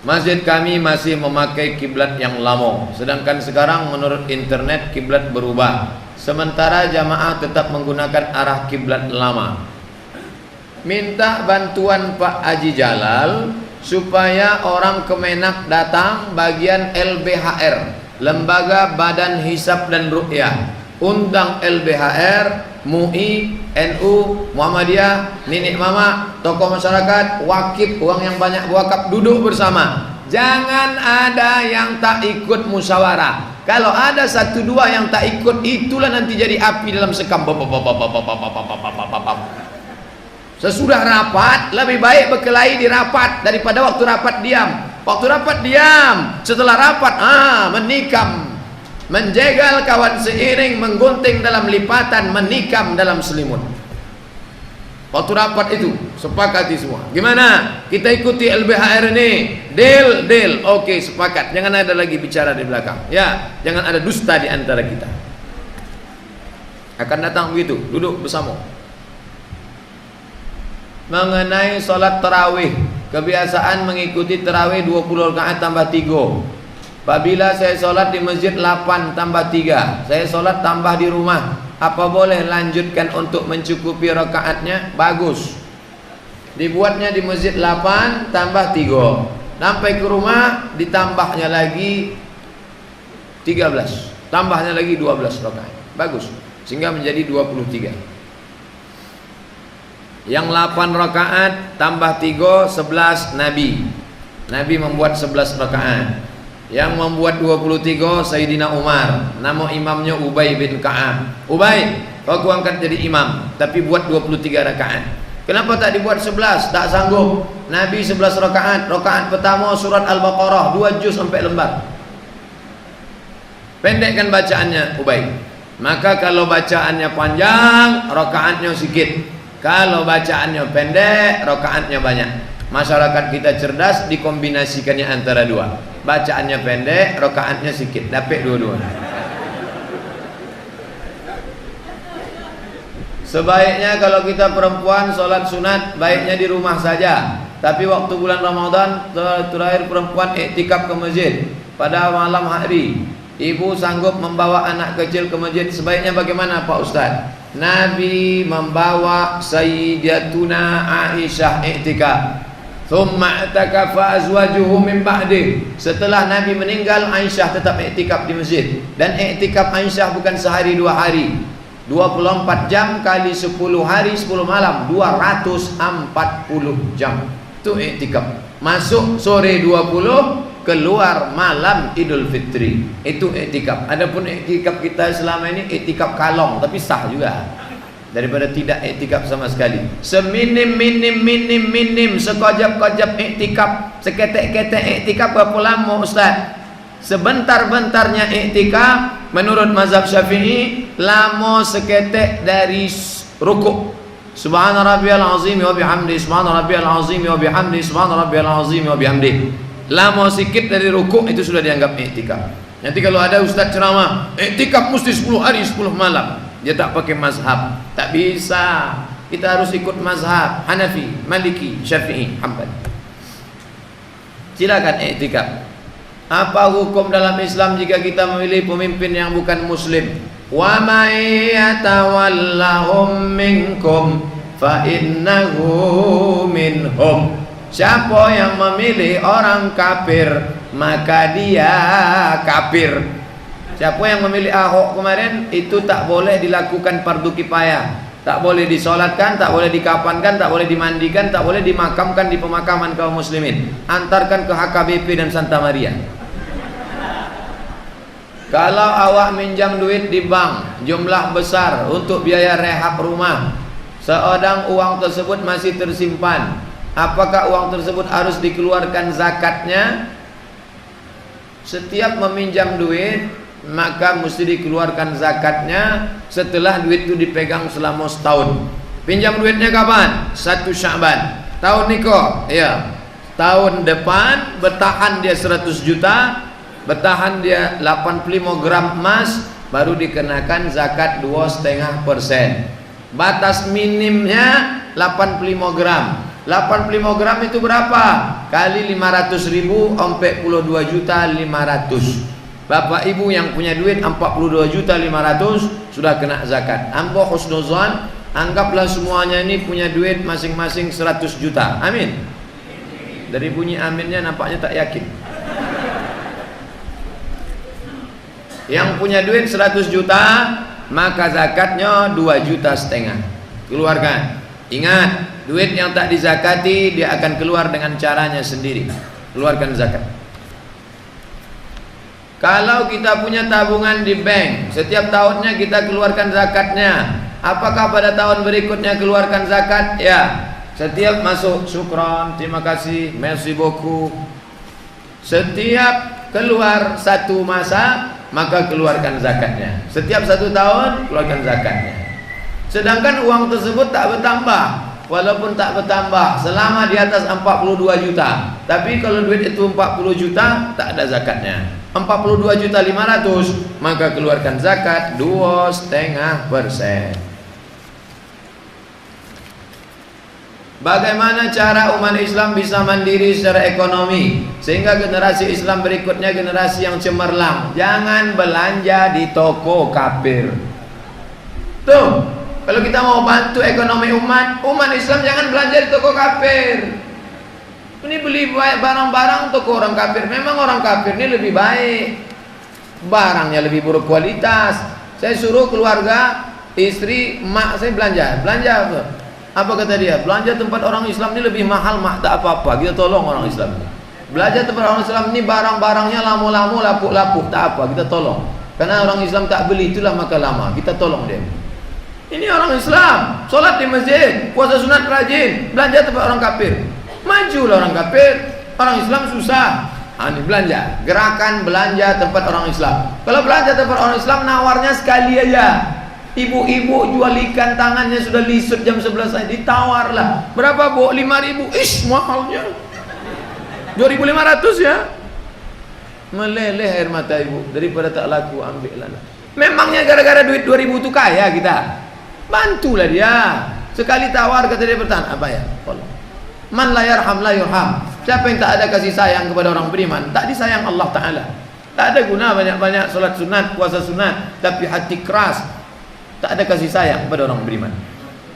Masjid kami masih memakai kiblat yang lama, sedangkan sekarang menurut internet kiblat berubah. Sementara jamaah tetap menggunakan arah kiblat lama. Minta bantuan Pak Haji Jalal supaya orang Kemenak datang bagian LBHR, Lembaga Badan Hisab dan Ruqyah. Undang LBHR, MUI, NU, Muhammadiyah, Nenek Mama, tokoh masyarakat, wakif, uang yang banyak wakaf, duduk bersama. Jangan ada yang tak ikut musyawarah. Kalau ada satu dua yang tak ikut, itulah nanti jadi api dalam sekam. Sesudah rapat, lebih baik berkelahi di rapat daripada waktu rapat diam. Waktu rapat diam, setelah rapat menikam, menjegal kawan seiring, menggunting dalam lipatan, menikam dalam selimut. Waktu rapat itu sepakati semua. Gimana? Kita ikuti LBHR ini. Deal. Oke, sepakat. Jangan ada lagi bicara di belakang. Ya, jangan ada dusta di antara kita. Akan datang begitu, duduk bersama. Mengenai sholat tarawih, kebiasaan mengikuti tarawih 20 rakaat tambah 3. Apabila saya sholat di masjid 8 tambah 3, saya sholat tambah di rumah, apa boleh lanjutkan untuk mencukupi rakaatnya? Bagus. Dibuatnya di masjid 8 tambah 3, sampai ke rumah ditambahnya lagi 13, tambahnya lagi 12 rakaat. Bagus, sehingga menjadi 23. Yang 8 rakaat tambah 3, 11 Nabi. Nabi membuat 11 rakaat. Yang membuat 23 Sayyidina Umar. Nama imamnya Ubay bin Ka'ab. Ubay, kau angkat jadi imam, tapi buat 23 rakaat. Kenapa tak dibuat 11? Tak sanggup. Nabi 11 rakaat. Rakaat pertama surat Al-Baqarah 2 juz sampai lembar. Pendekkan bacaannya Ubay. Maka kalau bacaannya panjang, rakaatnya sedikit. Kalau bacaannya pendek, rakaatnya banyak. Masyarakat kita cerdas, dikombinasikannya antara dua. Bacaannya pendek, rakaatnya sedikit, dapat dua-dua. Sebaiknya kalau kita perempuan sholat sunat, baiknya di rumah saja. Tapi waktu bulan Ramadan terakhir perempuan iktikaf ke masjid pada malam hari. Ibu sanggup membawa anak kecil ke masjid, sebaiknya bagaimana Pak Ustaz? Nabi membawa Sayyidatuna Aisyah iktikaf. Thumma i'takafa azwajuhu min ba'dih. Setelah Nabi meninggal, Aisyah tetap iktikaf di masjid. Dan iktikaf Aisyah bukan sehari 2 hari. 24 jam kali 10 hari 10 malam, 240 jam. Itu iktikaf. Masuk sore 20, keluar malam Idul Fitri. Itu iktikaf. Adapun iktikaf kita selama ini iktikaf kalong, tapi sah juga daripada tidak iktikaf sama sekali. Seminim sekojap-kojap iktikaf, seketek-ketek iktikaf berapa lama Ustaz? Sebentar-bentarnya iktikaf menurut mazhab Syafi'i lama seketek dari rukuk. Subhana rabbiyal azim wa bihamdi, subhana rabbiyal azim wa bihamdi, subhana rabbiyal azim wa bihamdi. Lama sikit dari rukuk itu sudah dianggap iktikaf. Nanti kalau ada ustaz ceramah, iktikaf mesti 10 hari 10 malam, dia tak pakai mazhab. Tak bisa. Kita harus ikut mazhab Hanafi, Maliki, Syafi'i, Hanbali. Silakan iktikaf. Apa hukum dalam Islam jika kita memilih pemimpin yang bukan muslim? Wa may yatawallahum minkum fa innahu minhum. Siapa yang memilih orang kafir, maka dia kafir. Siapa yang memilih Ahok kemarin, itu tak boleh dilakukan fardu kifayah. Tak boleh disolatkan, tak boleh dikafankan, tak boleh dimandikan, tak boleh dimakamkan di pemakaman kaum muslimin. Antarkan ke HKBP dan Santa Maria. Kalau awak minjam duit di bank jumlah besar untuk biaya rehab rumah, seodang uang tersebut masih tersimpan, apakah uang tersebut harus dikeluarkan zakatnya? Setiap meminjam duit maka mesti dikeluarkan zakatnya setelah duit itu dipegang selama setahun. Pinjam duitnya kapan? 1 Sya'ban. Tahun nikah, ya. Tahun depan bertahan dia 100 juta, bertahan dia 85 gram emas, baru dikenakan zakat 2,5%. Batas minimnya 85 gram. 85 gram itu berapa? Kali 500.000, 42.500.000. Bapak ibu yang punya duit 42.500.000 sudah kena zakat. Ambo husnuzan, anggaplah semuanya ini punya duit masing-masing 100 juta. Amin. Dari bunyi aminnya nampaknya tak yakin. Yang punya duit 100 juta, maka zakatnya 2,5 juta. Keluarkan. Ingat, duit yang tak dizakati dia akan keluar dengan caranya sendiri. Keluarkan zakat. Kalau kita punya tabungan di bank, setiap tahunnya kita keluarkan zakatnya. Apakah pada tahun berikutnya keluarkan zakat? Ya. Setiap masuk syukran, terima kasih, merci beaucoup. Setiap keluar satu masa, maka keluarkan zakatnya. Setiap 1 tahun keluarkan zakatnya. Sedangkan uang tersebut tak bertambah. Walaupun tak bertambah selama di atas 42 juta. Tapi kalau duit itu 40 juta, tak ada zakatnya. 42.500.000, maka keluarkan zakat 2,5%. Bagaimana cara umat Islam bisa mandiri secara ekonomi sehingga generasi Islam berikutnya generasi yang cemerlang? Jangan belanja di toko kafir. Tuh, kalau kita mau bantu ekonomi umat Islam jangan belanja di toko kafir. Ini beli barang-barang toko orang kafir. Memang orang kafir ini lebih baik, barangnya lebih berkualitas. Saya suruh keluarga, istri, mak saya belanja apa? Apa kata dia? Belanja tempat orang Islam ini lebih mahal, mak, tak apa-apa. Kita tolong orang Islam ini. Belanja tempat orang Islam ini barang-barangnya lamu-lamu, lapuk-lapuk, tak apa. Kita tolong. Karena orang Islam tak beli, itulah maka lama. Kita tolong dia. Ini orang Islam, sholat di masjid, puasa sunat rajin, belanja tempat orang kafir. Majulah orang kafir, orang Islam susah. Ini belanja, gerakan belanja tempat orang Islam. Kalau belanja tempat orang Islam nawarnya sekali aja. Ibu-ibu jual ikan tangannya sudah lisut jam 11 aja ditawar lah. Berapa bu? 5.000. Ish, mahalnya 2.500 ya. Meleleh air mata ibu. Daripada tak laku ambil lah. Memangnya gara-gara duit 2.000 itu kaya kita? Bantulah dia. Sekali tawar kata dia bertahan. Apa ya? Man la yarham la yurham. Siapa yang tak ada kasih sayang kepada orang beriman, tak disayang Allah Ta'ala. Tak ada guna banyak-banyak solat sunat, puasa sunat, tapi hati keras, tak ada kasih sayang kepada orang beriman.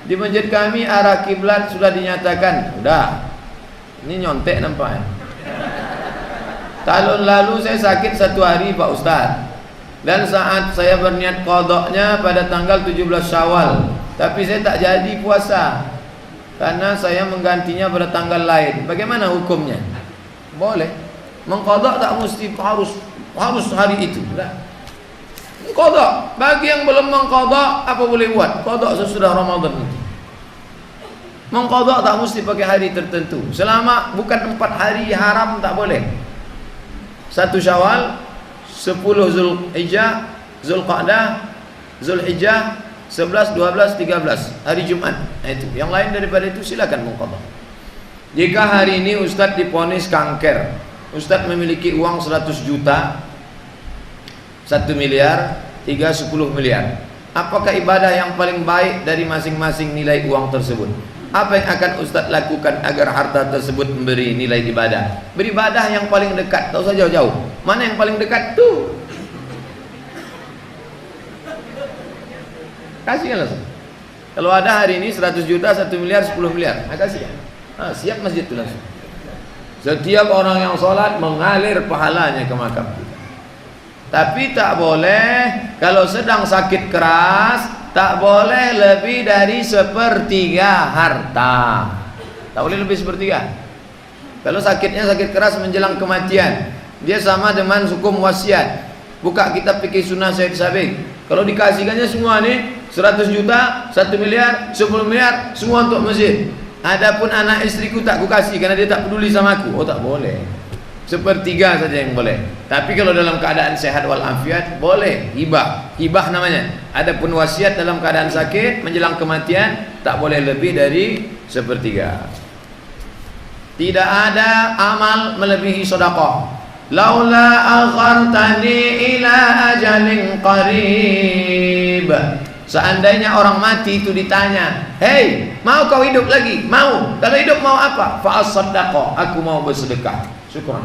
Di masjid kami arah kiblat sudah dinyatakan. Udah. Ini nyontek nampaknya. Tahun lalu saya sakit 1 hari Pak Ustaz. Dan saat saya berniat qadaknya pada tanggal 17 Syawal, tapi saya tak jadi puasa karena saya menggantinya pada tanggal lain. Bagaimana hukumnya? Boleh. Mengqadak tak mesti harus hari itu. Qada. Bagi yang belum mengqada, apa boleh buat? Qada sesudah Ramadan itu. Mengqada tak mesti pakai hari tertentu. Selama bukan 4 hari haram tak boleh. 1 Syawal, 10 Zulhijjah, Zulqa'dah, Zulhijjah, 11, 12, 13 hari Jumat. Itu. Yang lain daripada itu silakan mengqada. Jika hari ini Ustadz diponis kanker, Ustadz memiliki uang 100 juta, 1 miliar, 3, 10 miliar. Apakah ibadah yang paling baik dari masing-masing nilai uang tersebut? Apa yang akan Ustadz lakukan agar harta tersebut memberi nilai ibadah? Beribadah yang paling dekat, tak usah jauh-jauh. Mana yang paling dekat tuh? Kasih langsung. Kalau ada hari ini 100 juta, 1 miliar, 10 miliar, kasih. Siap masjid itu langsung. Setiap orang yang sholat mengalir pahalanya ke makam kita. Tapi tak boleh kalau sedang sakit keras, tak boleh lebih dari 1/3 harta. Tak boleh lebih 1/3. Kalau sakitnya sakit keras menjelang kematian, dia sama dengan hukum wasiat. Buka kitab fikih sunnah Syekh Sabiq. Kalau dikasihkannya semua nih 100 juta, 1 miliar, 10 miliar, semua untuk masjid. Adapun anak istriku tak ku kasih karena dia tak peduli sama aku. Oh tak boleh. 1/3 saja yang boleh. Tapi kalau dalam keadaan sehat walafiat boleh hibah. Hibah namanya. Adapun wasiat dalam keadaan sakit menjelang kematian tak boleh lebih dari 1/3. Tidak ada amal melebihi sedekah. Laula akhartani ila ajalin qarib Seandainya orang mati itu ditanya, "Hei, mau kau hidup lagi?" Mau. Kalau hidup mau apa? Fa as-sadaqah, aku mau bersedekah. Syukran.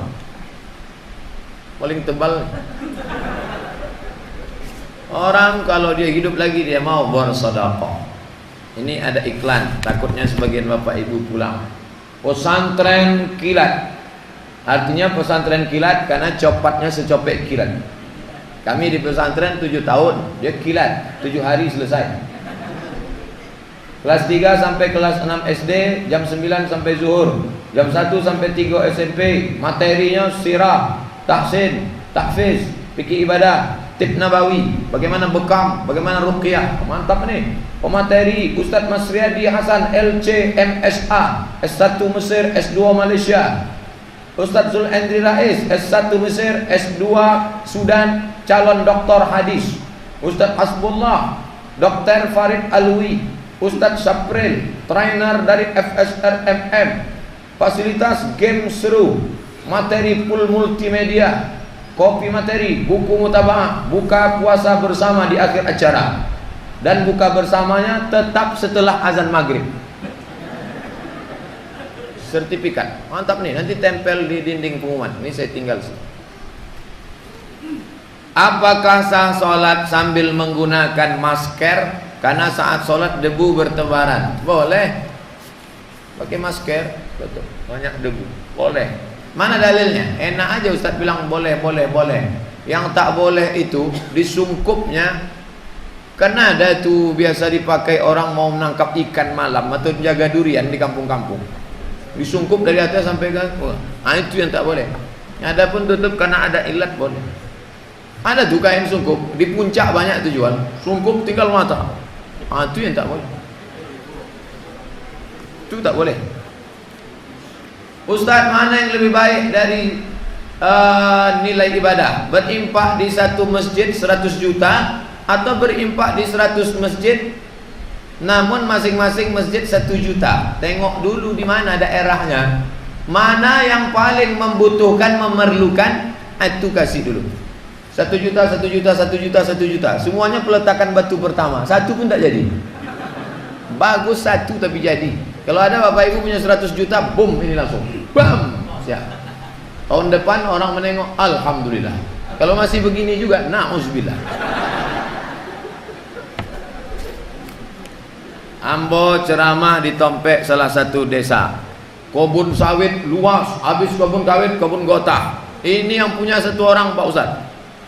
Paling tebal. Orang kalau dia hidup lagi dia mau bersedekah. Ini ada iklan, takutnya sebagian bapak ibu pulang. Pesantren kilat. Artinya pesantren kilat karena copatnya secopet kilat. Kami di pesantren 7 tahun, dia kilat 7 hari selesai. Kelas 3 sampai kelas 6 SD, jam 9 sampai zuhur, jam 1 sampai 3 SMP. Materinya sirah, tahsin, tahfiz, fikih ibadah, tip nabawi, bagaimana bekam, bagaimana ruqyah. Mantap nih. Pemateri Ustaz Masriadi Hasan LC MSA, S1 Mesir, S2 Malaysia. Ustaz Zul Andri Rais, S1 Mesir, S2 Sudan, calon doktor hadis. Ustaz Hasbullah, Dr. Farid Alwi, Ustaz Sapril, trainer dari FSRMM. Fasilitas game seru, materi full multimedia, kopi materi, buku mutabaah, buka puasa bersama di akhir acara. Dan buka bersamanya tetap setelah azan maghrib. Sertifikat, mantap nih, nanti tempel di dinding pengumuman. Ini saya tinggal sih. Apakah sah sholat sambil menggunakan masker? Karena saat sholat debu bertebaran. Boleh. Pakai masker, betul. Banyak debu. Boleh. Mana dalilnya? Enak aja Ustaz bilang boleh, boleh, boleh. Yang tak boleh itu disungkupnya. Karena ada tuh biasa dipakai orang mau menangkap ikan malam atau menjaga durian di kampung-kampung. Disungkup dari atas sampai ke itu yang tak boleh. Adapun tutup karena ada ilat boleh. Ada tuh kain sungkup di puncak banyak tuh jual. Sungkup tinggal mata. Itu yang tak boleh. Itu tak boleh. Ustaz, mana yang lebih baik dari nilai ibadah? Berimpak di satu masjid 100 juta atau berimpak di 100 masjid namun masing-masing masjid 1 juta. Tengok dulu di mana daerahnya, mana yang paling membutuhkan, memerlukan, itu kasih dulu. 1 juta, 1 juta, 1 juta, 1 juta. Semuanya peletakan batu pertama, satu pun tak jadi. Bagus satu tapi jadi. Kalau ada bapak ibu punya 100 juta, boom, ini langsung bam, siap. Tahun depan orang menengok, alhamdulillah. Kalau masih begini juga, na'udzubillah. Ambo ceramah di Tompek salah satu desa. Kebun sawit luas, habis kebun sawit, kebun gotah. Ini yang punya satu orang Pak Ustaz.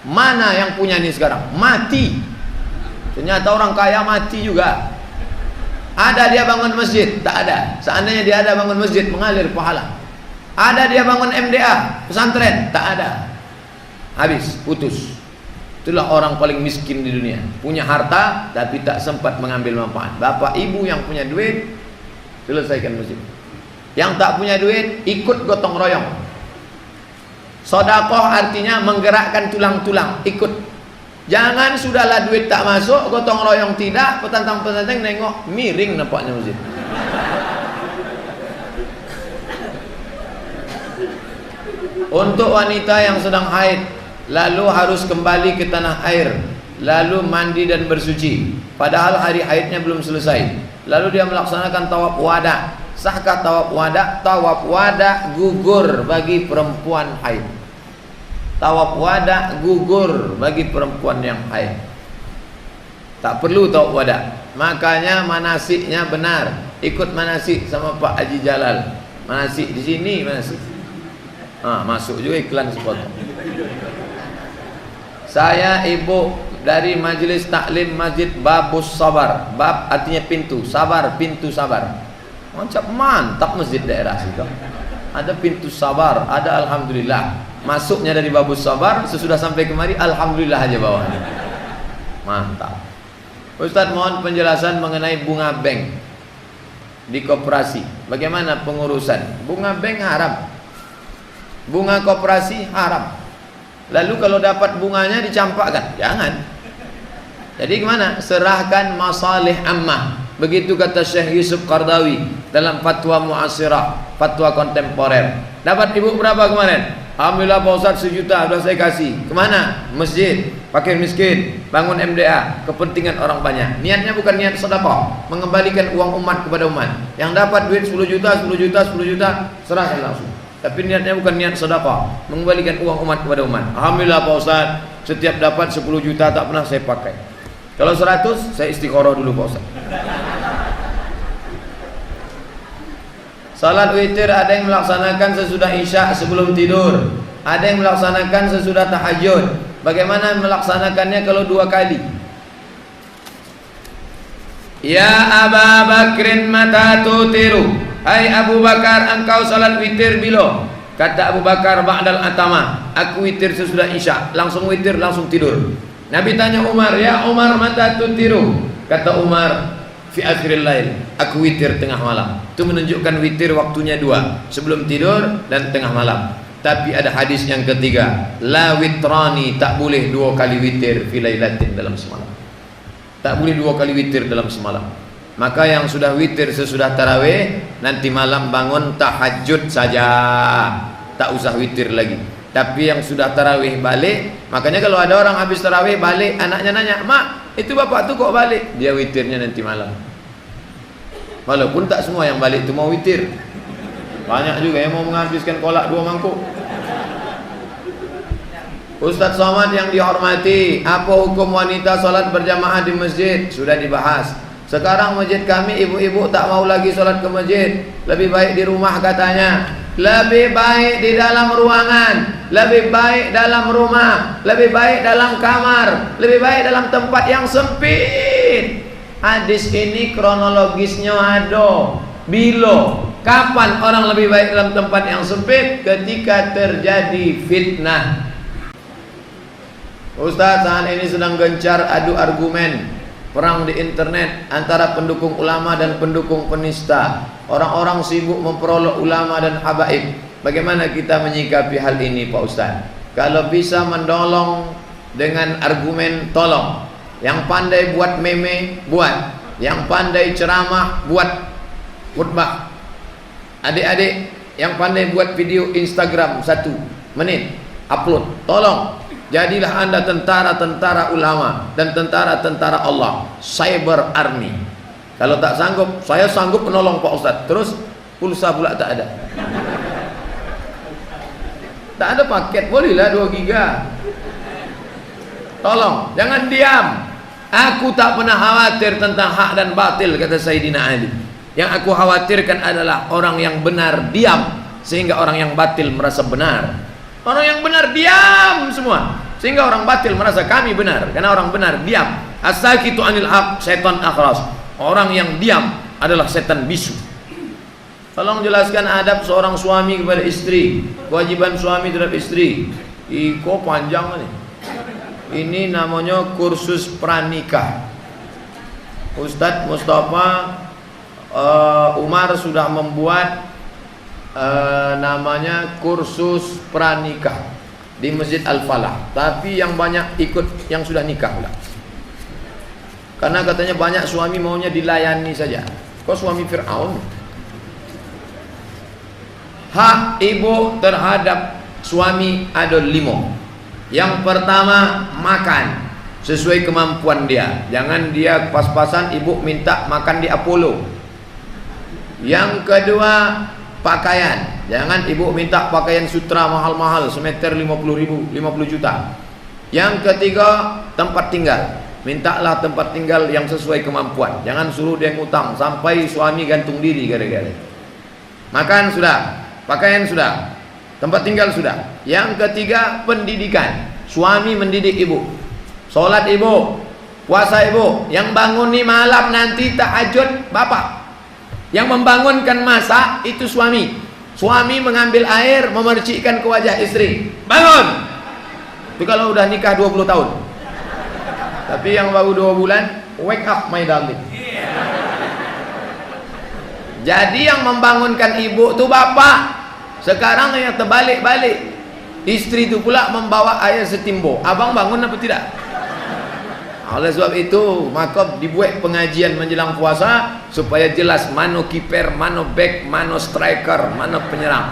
Mana yang punya ini sekarang? Mati. Ternyata orang kaya mati juga. Ada dia bangun masjid? Tak ada. Seandainya dia ada bangun masjid, mengalir pahala. Ada dia bangun MDA, pesantren? Tak ada. Habis, putus. Itulah orang paling miskin di dunia. Punya harta tapi tak sempat mengambil manfaat. Bapak ibu yang punya duit, selesaikan masjid. Yang tak punya duit, ikut gotong royong. Sedekah artinya menggerakkan tulang-tulang, ikut. Jangan sudahlah duit tak masuk, gotong royong tidak, petantang-petantang nengok, miring nampaknya masjid. Untuk wanita yang sedang haid, lalu harus kembali ke tanah air, lalu mandi dan bersuci, padahal hari haidnya belum selesai. Lalu dia melaksanakan tawaf wada. Sahkah tawaf wada? Tawaf wada gugur bagi perempuan haid. Tawaf wada gugur bagi perempuan yang haid. Tak perlu tawaf wada. Makanya manasiknya benar. Ikut manasik sama Pak Haji Jalal. Manasik di sini manasik. Masuk juga iklan sepotong. Saya ibu dari Majelis Taklim Masjid Babus Sabar. Bab artinya pintu, sabar, pintu sabar. Macam mantap masjid daerah situ. Ada pintu sabar, ada alhamdulillah. Masuknya dari Babus Sabar, sesudah sampai kemari alhamdulillah aja bawahnya. Mantap. Ustaz, mohon penjelasan mengenai bunga bank di koperasi. Bagaimana pengurusan? Bunga bank haram. Bunga koperasi haram. Lalu kalau dapat bunganya dicampakkan? Jangan. Jadi gimana? Serahkan masalih ammah. Begitu kata Syekh Yusuf Qardawi. dalam fatwa muasirah, fatwa kontemporer. Dapat ibu berapa kemarin? Alhamdulillah Pak Ustaz 1 juta sudah saya kasih. Kemana? Masjid, fakir miskin, bangun MDA, kepentingan orang banyak. Niatnya bukan niat sedekah, mengembalikan uang umat kepada umat. Yang dapat duit 10 juta, 10 juta, 10 juta, serahkan langsung. Tapi niatnya bukan niat sedekah, mengembalikan uang umat kepada umat. Alhamdulillah Pak Ustaz, setiap dapat 10 juta tak pernah saya pakai. Kalau 100, saya istikharah dulu Pak Ustaz. Salat witir ada yang melaksanakan sesudah isya sebelum tidur, ada yang melaksanakan sesudah tahajud. Bagaimana melaksanakannya kalau 2 kali? Ya Aba Bakrin mata tutiru, hai Abu Bakar, engkau salat witir bila? Kata Abu Bakar, ba'dal atama, aku witir sesudah isya. Langsung witir, langsung tidur. Nabi tanya Umar, ya Umar mata tutiru? Kata Umar, fi akhiril lail, aku witir tengah malam. Itu menunjukkan witir waktunya 2, sebelum tidur dan tengah malam. Tapi ada hadis yang ketiga, la witrani, tak boleh 2 kali witir fi lailatin, dalam semalam. Tak boleh 2 kali witir dalam semalam. Maka yang sudah witir sesudah tarawih, nanti malam bangun tahajud saja, tak usah witir lagi. Tapi yang sudah tarawih balik, makanya kalau ada orang habis tarawih balik, anaknya nanya, mak, itu bapak tuh kok balik? Dia witirnya nanti malam. Walaupun tak semua yang balik itu mau witir. Banyak juga yang mau menghabiskan kolak 2 mangkuk. Ustadz Somad yang dihormati, apa hukum wanita sholat berjamaah di masjid? Sudah dibahas. Sekarang masjid kami ibu-ibu tak mau lagi sholat ke masjid, lebih baik di rumah katanya. Lebih baik di dalam ruangan, lebih baik dalam rumah, lebih baik dalam kamar, lebih baik dalam tempat yang sempit. Hadis ini kronologisnya ada. Bilo, kapan orang lebih baik dalam tempat yang sempit? Ketika terjadi fitnah. Ustaz, saat ini sedang gencar adu argumen, perang di internet antara pendukung ulama dan pendukung penista. Orang-orang sibuk memperolok ulama dan habaib. Bagaimana kita menyikapi hal ini Pak Ustaz? Kalau bisa menolong dengan argumen, tolong. Yang pandai buat meme, buat. Yang pandai ceramah, buat khutbah. Adik-adik yang pandai buat video Instagram 1 menit, upload. Tolong. Jadilah anda tentara-tentara ulama dan tentara-tentara Allah, cyber army. Kalau tak sanggup, saya sanggup menolong Pak Ustaz. Terus pulsa pula tak ada. Tak ada paket, bolehlah 2 giga. Tolong, jangan diam. Aku tak pernah khawatir tentang hak dan batil, kata Sayyidina Ali. Yang aku khawatirkan adalah orang yang benar diam, sehingga orang yang batil merasa benar. Orang yang benar diam semua, sehingga orang batil merasa kami benar. Karena orang benar diam. As-sakitu anil haq syaitan akhras. Orang yang diam adalah setan bisu. Tolong jelaskan adab seorang suami kepada istri, kewajiban suami terhadap istri. Iko panjang nih. Ini namanya kursus pranikah. Ustadz Mustafa Umar sudah membuat namanya kursus pranikah di Masjid Al-Falah. Tapi yang banyak ikut yang sudah nikah pula. Karena katanya banyak suami maunya dilayani saja. Kok suami Fir'aun? Hak ibu terhadap suami ada 5. Yang pertama, makan sesuai kemampuan dia. Jangan dia pas-pasan ibu minta makan di Apollo. Yang kedua, pakaian. Jangan ibu minta pakaian sutra mahal-mahal, semeter 50.000, 50 juta. Yang ketiga, tempat tinggal. Mintalah tempat tinggal yang sesuai kemampuan. Jangan suruh dia ngutang sampai suami gantung diri gara-gara. Makan sudah, pakaian sudah, tempat tinggal sudah. Yang ketiga, pendidikan. Suami mendidik ibu, sholat ibu, puasa ibu. Yang bangun nih malam nanti tahajud bapak. Yang membangunkan masak itu suami. Suami mengambil air, memercikkan ke wajah istri. Bangun. Itu kalau udah nikah 20 tahun. Tapi yang baru 2 bulan, wake up my darling. Jadi yang membangunkan ibu itu bapak. Sekarang yang terbalik-balik. Istri itu pula membawa air setimbo. Abang bangun apa tidak? Oleh sebab itu maka dibuat pengajian menjelang puasa supaya jelas mano kiper, mano back, mano striker, mano penyerang.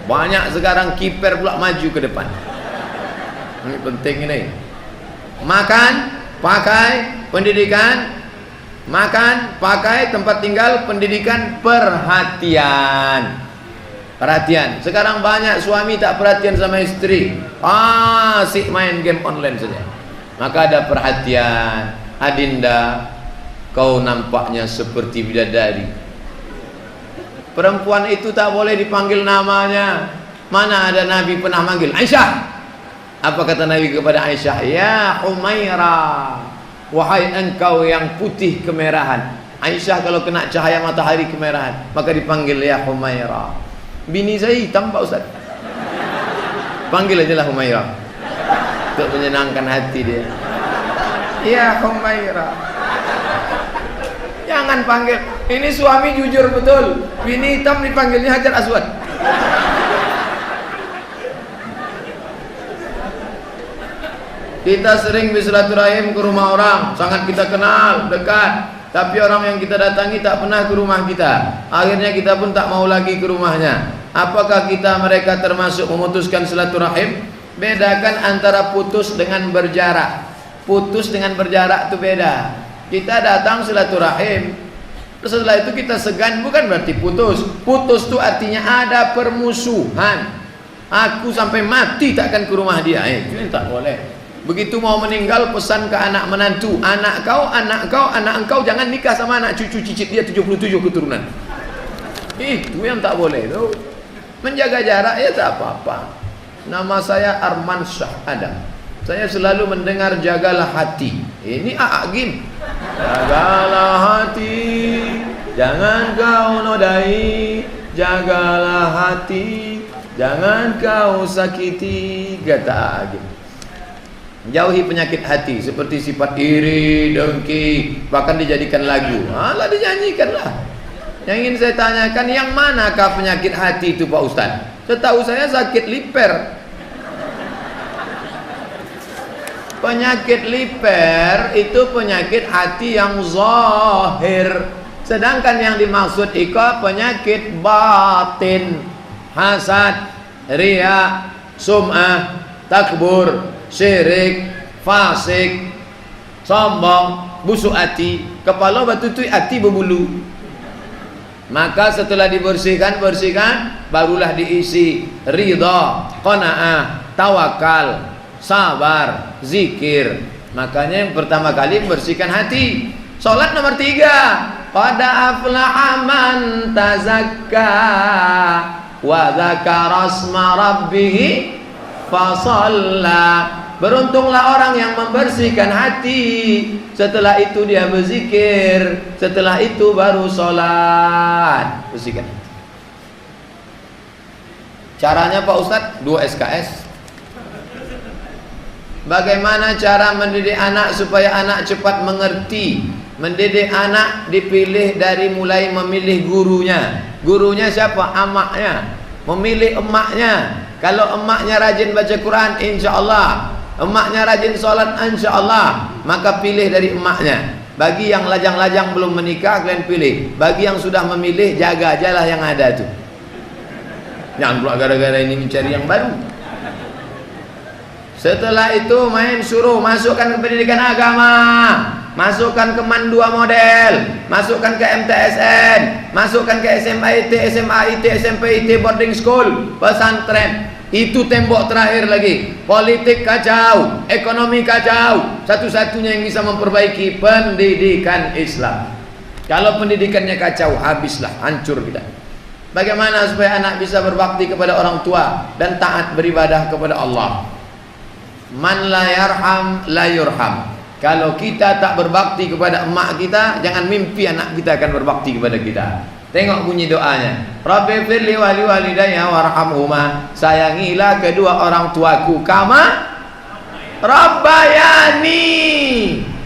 Banyak sekarang kiper pula maju ke depan. Ini penting ini. Makan, pakai, pendidikan. Makan, pakai, tempat tinggal, pendidikan, perhatian. Perhatian. Sekarang banyak suami tak perhatian sama istri. Asik main game online saja. Maka ada perhatian. Adinda, kau nampaknya seperti bidadari. Perempuan itu tak boleh dipanggil namanya. Mana ada Nabi pernah manggil Aisyah? Apa kata Nabi kepada Aisyah? Ya Humaira, wahai engkau yang putih kemerahan. Aisyah kalau kena cahaya matahari kemerahan, maka dipanggil ya Humaira. Bini saya hitam Pak Ustaz. Panggil aja lah Humaira, untuk menyenangkan hati dia. Ya Humaira. Jangan panggil. Ini suami jujur betul. Bini hitam dipanggilnya Hajar Aswad. Kita sering bersilaturahim ke rumah orang, sangat kita kenal, dekat. Tapi orang yang kita datangi tak pernah ke rumah kita. Akhirnya kita pun tak mau lagi ke rumahnya. Apakah mereka termasuk memutuskan silaturahim? Bedakan antara putus dengan berjarak. Putus dengan berjarak itu beda. Kita datang silaturahim, setelah itu kita segan, bukan berarti putus. Putus itu artinya ada permusuhan. Aku sampai mati tak akan ke rumah dia. Itu tak boleh. Begitu mau meninggal pesan ke anak menantu, anak engkau jangan nikah sama anak cucu cicit dia 77 keturunan. Itu yang tak boleh tuh. Menjaga jarak ya tak apa-apa. Nama saya Arman Syah Adam. Saya selalu mendengar jagalah hati. Ini Agim. Jagalah hati, jangan kau nodai. Jagalah hati, jangan kau sakiti, kata Agim. Jauhi penyakit hati seperti sifat iri, dengki, bahkan dijadikan lagu. Alah dinyanyikanlah. Yang ingin saya tanyakan, yang manakah penyakit hati itu Pak Ustaz? Setahu saya sakit liper. Penyakit liper itu penyakit hati yang zahir. Sedangkan yang dimaksud ika penyakit batin. Hasad, riya, sum'ah, takbur, syirik, fasik, sombong, busuk hati, kepala batutui, hati berbulu. Maka setelah bersihkan, barulah diisi ridha, qanaah, tawakal, sabar, zikir. Makanya yang pertama kali membersihkan hati. Salat nomor 3. Qad aflaha man tazakka wa dzakara asma rabbih fasalla. Beruntunglah orang yang membersihkan hati, setelah itu dia berzikir, setelah itu baru sholat. Bersihkan. Caranya Pak Ustadz 2 SKS. Bagaimana cara mendidik anak supaya anak cepat mengerti? Mendidik anak dipilih dari mulai memilih gurunya. Gurunya siapa? Amaknya. Memilih emaknya. Kalau emaknya rajin baca Quran, insya Allah. Emaknya rajin sholat, insya Allah. Maka pilih dari emaknya. Bagi yang lajang-lajang belum menikah, kalian pilih. Bagi yang sudah memilih, jaga ajalah yang ada tuh. Jangan pula gara-gara ini mencari yang baru. Setelah itu main suruh masukkan ke pendidikan agama, masukkan ke MAN 2 model, masukkan ke MTSN, masukkan ke SMA IT, SMA IT, SMP IT, boarding school, pesantren. Itu tembok terakhir lagi. Politik kacau, ekonomi kacau. Satu-satunya yang bisa memperbaiki pendidikan Islam. Kalau pendidikannya kacau, habislah, hancur kita. Bagaimana supaya anak bisa berbakti kepada orang tua dan taat beribadah kepada Allah? Man la yarham la yurham. Kalau kita tak berbakti kepada emak kita, jangan mimpi anak kita akan berbakti kepada kita. Tengok bunyi doanya. Rabbi firli wali walidayya warhamhuma. Sayangilah kedua orang tuaku kama rabbayani.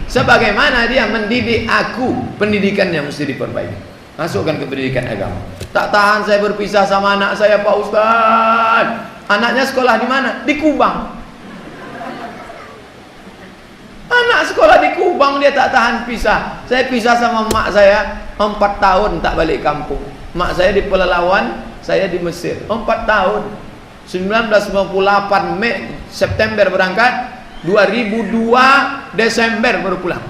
Sebagaimana dia mendidik aku, pendidikannya mesti diperbaiki. Masukkan ke pendidikan agama. Tak tahan saya berpisah sama anak saya Pak Ustaz. Anaknya sekolah di mana? Di Kubang. Anak sekolah di Kubang dia tak tahan pisah. Saya pisah sama mak saya 4 tahun tak balik kampung. Mak saya di Pelalawan, saya di Mesir. 4 tahun. 1998 Mei September berangkat, 2002 Desember baru pulang.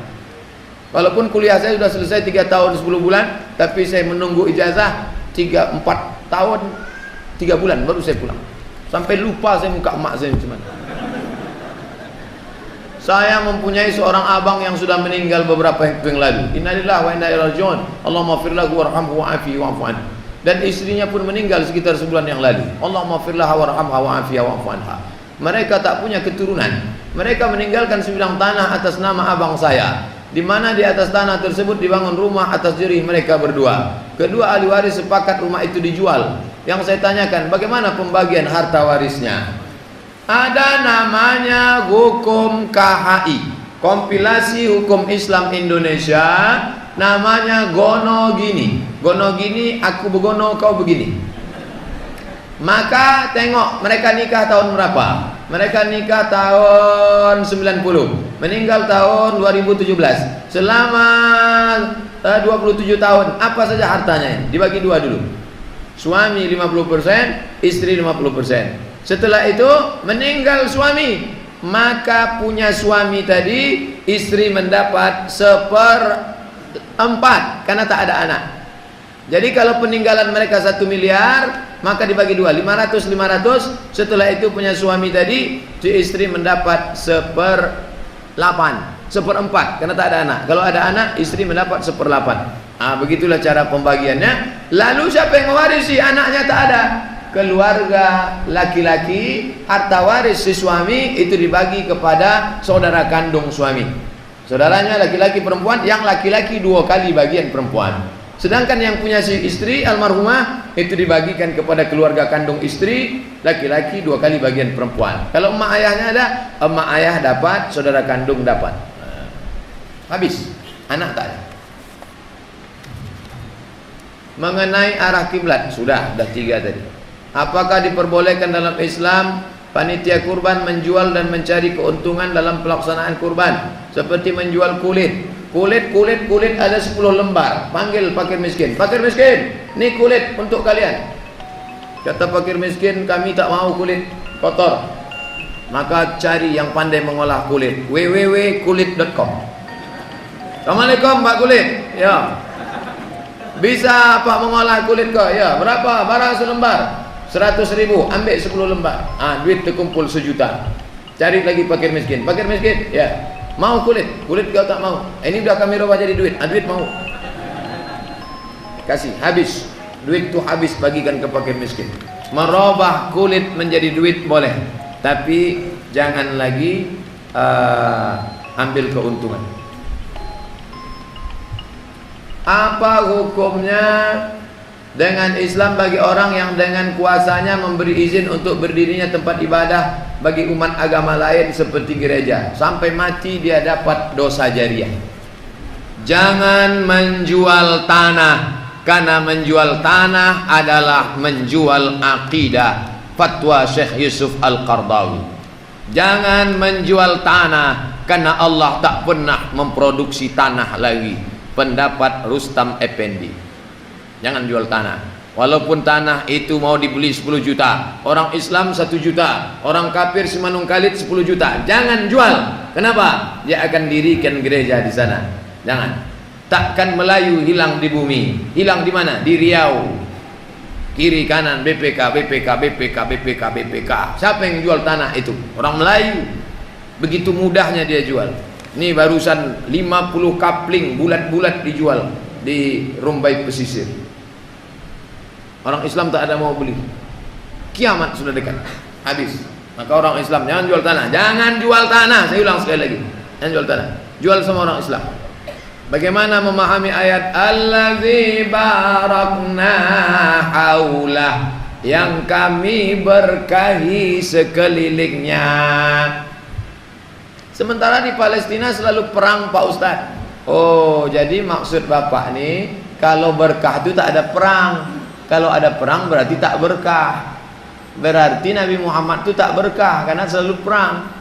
Walaupun kuliah saya sudah selesai 3 tahun 10 bulan, tapi saya menunggu ijazah 4 tahun 3 bulan baru saya pulang. Sampai lupa saya muka emak saya macam mana. Saya mempunyai seorang abang yang sudah meninggal beberapa waktu yang lalu. Innalillahi wa inna ilaihi raji'un. Allahumma ighfir lahu warhamhu wa'afihi wa'fu anhu. Dan istrinya pun meninggal sekitar sebulan yang lalu. Allahumma ighfir laha warhamha wa'afiha wa'fu anha. Mereka tak punya keturunan. Mereka meninggalkan sebidang tanah atas nama abang saya, di mana di atas tanah tersebut dibangun rumah atas jerih mereka berdua. Kedua ahli waris sepakat rumah itu dijual. Yang saya tanyakan, bagaimana pembagian harta warisnya? Ada namanya hukum KHI, kompilasi hukum Islam Indonesia, namanya gono gini. Gono gini, aku begono, kau begini. Maka tengok mereka nikah tahun berapa. Mereka nikah tahun 90, meninggal tahun 2017. Selama 27 tahun, apa saja hartanya? Dibagi dua dulu. Suami 50%, istri 50%. Setelah itu meninggal suami, maka punya suami tadi, istri mendapat 1/4 karena tak ada anak. Jadi kalau peninggalan mereka 1 miliar, maka dibagi dua, 500. Setelah itu punya suami tadi, si istri mendapat 1/4 karena tak ada anak. Kalau ada anak, istri mendapat 1/8. Begitulah cara pembagiannya. Lalu siapa yang mewarisi? Anaknya tak ada. Keluarga laki-laki, harta waris si suami itu dibagi kepada saudara kandung suami. Saudaranya laki-laki perempuan, yang laki-laki 2 kali bagian perempuan. Sedangkan yang punya si istri almarhumah itu dibagikan kepada keluarga kandung istri, laki-laki 2 kali bagian perempuan. Kalau emak ayahnya ada, emak ayah dapat, saudara kandung dapat. Habis, anak tak ada. Mengenai arah kiblat, sudah 3 tadi. Apakah diperbolehkan dalam Islam panitia kurban menjual dan mencari keuntungan dalam pelaksanaan kurban, seperti menjual kulit ada 10 lembar. Panggil fakir miskin, fakir miskin, ini kulit untuk kalian. Kata fakir miskin, kami tak mau kulit kotor. Maka cari yang pandai mengolah kulit, www.kulit.com. Assalamualaikum Pak Kulit. Ya, bisa Pak mengolah kulit kau? Ya, berapa barang selembar? 100.000, ambil 10 lembar. Duit terkumpul 1 juta. Cari lagi fakir miskin. Fakir miskin, ya, mau kulit kau tak mau. Ini udah kami rubah jadi duit. Duit mau. Kasih, habis. Duit tu habis, bagikan ke fakir miskin. Merubah kulit menjadi duit boleh, tapi jangan lagi ambil keuntungan. Apa hukumnya dengan Islam bagi orang yang dengan kuasanya memberi izin untuk berdirinya tempat ibadah bagi umat agama lain seperti gereja, sampai mati dia dapat dosa jariah? Jangan menjual tanah, karena menjual tanah adalah menjual akidah. Fatwa Syekh Yusuf Al-Qardawi. Jangan menjual tanah, karena Allah tak pernah memproduksi tanah lagi. Pendapat Rustam Effendi. Jangan jual tanah. Walaupun tanah itu mau dibeli 10 juta, orang Islam 1 juta, orang kafir Simanung Kalit 10 juta, jangan jual. Kenapa? Dia akan dirikan gereja di sana. Jangan. Takkan Melayu hilang di bumi. Hilang di mana? Di Riau. Kiri kanan BPK. Siapa yang jual tanah itu? Orang Melayu. Begitu mudahnya dia jual. Ini barusan 50 kapling bulat-bulat dijual di Rumbai Pesisir. Orang Islam tak ada mau beli. Kiamat sudah dekat. Habis. Maka orang Islam jangan jual tanah. Jangan jual tanah. Saya ulang sekali lagi. Jangan jual tanah. Jual sama orang Islam. Bagaimana memahami ayat Allazi barakna haulah, yang kami berkahi sekelilingnya. Sementara di Palestina selalu perang Pak Ustadz. Oh, jadi maksud Bapak nih, kalau berkah itu tak ada perang. Kalau ada perang berarti tak berkah. Berarti Nabi Muhammad itu tak berkah karena selalu perang.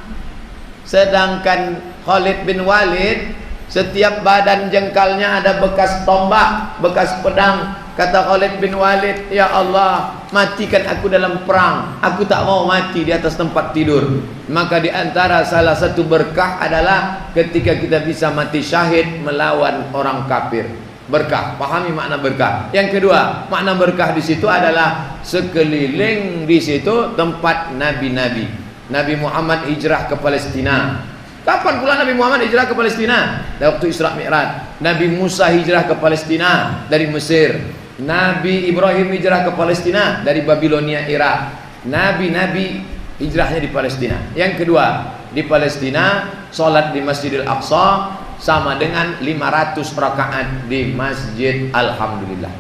Sedangkan Khalid bin Walid, setiap badan jengkalnya ada bekas tombak, bekas pedang. Kata Khalid bin Walid, ya Allah, matikan aku dalam perang. Aku tak mau mati di atas tempat tidur. Maka di antara salah satu berkah adalah ketika kita bisa mati syahid melawan orang kafir. Berkah, pahami makna berkah. Yang kedua, makna berkah di situ adalah sekeliling di situ tempat nabi-nabi. Nabi Muhammad hijrah ke Palestina. Kapan pula Nabi Muhammad hijrah ke Palestina? Waktu Isra Mi'raj. Nabi Musa hijrah ke Palestina dari Mesir. Nabi Ibrahim hijrah ke Palestina dari Babilonia, Irak. Nabi-nabi hijrahnya di Palestina. Yang kedua, di Palestina sholat di Masjidil Aqsa sama dengan 500 rakaat di Masjid Alhamdulillah.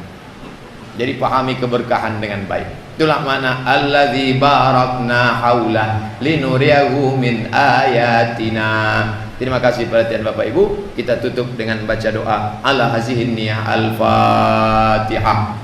Jadi pahami keberkahan dengan baik. Itulah makna alladzi barakna haula linuriyahu min ayatina. Terima kasih perhatian Bapak Ibu. Kita tutup dengan baca doa ala hazihin niyah al-Fatihah.